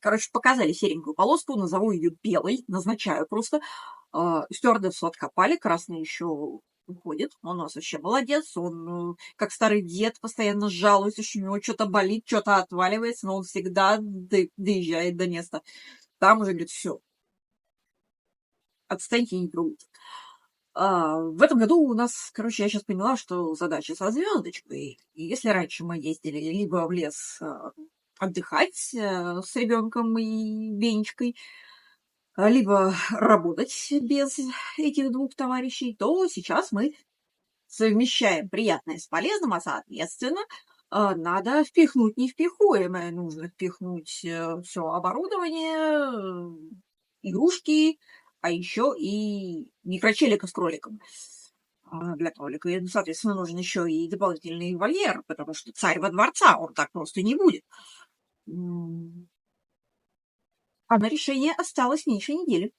Короче, показали серенькую полоску, назову ее белой, назначаю просто. Стюардессу откопали, красный еще уходит. Он у нас вообще молодец. Он, как старый дед, постоянно жалуется, что у него что-то болит, что-то отваливается, но он всегда доезжает до места. Там уже говорит, все, отстаньте и не трогайте. В этом году у нас, короче, я сейчас поняла, что задача со звездочкой. И если раньше мы ездили либо в лес отдыхать с ребенком и Венечкой, либо работать без этих двух товарищей, то сейчас мы совмещаем приятное с полезным, а соответственно надо впихнуть невпихуемое. Нужно впихнуть все оборудование, игрушки, а еще и микрочелика с кроликом для кролика. И, соответственно, нужен еще и дополнительный вольер, потому что царь во дворца, он так просто не будет. А на решение осталось меньше недели.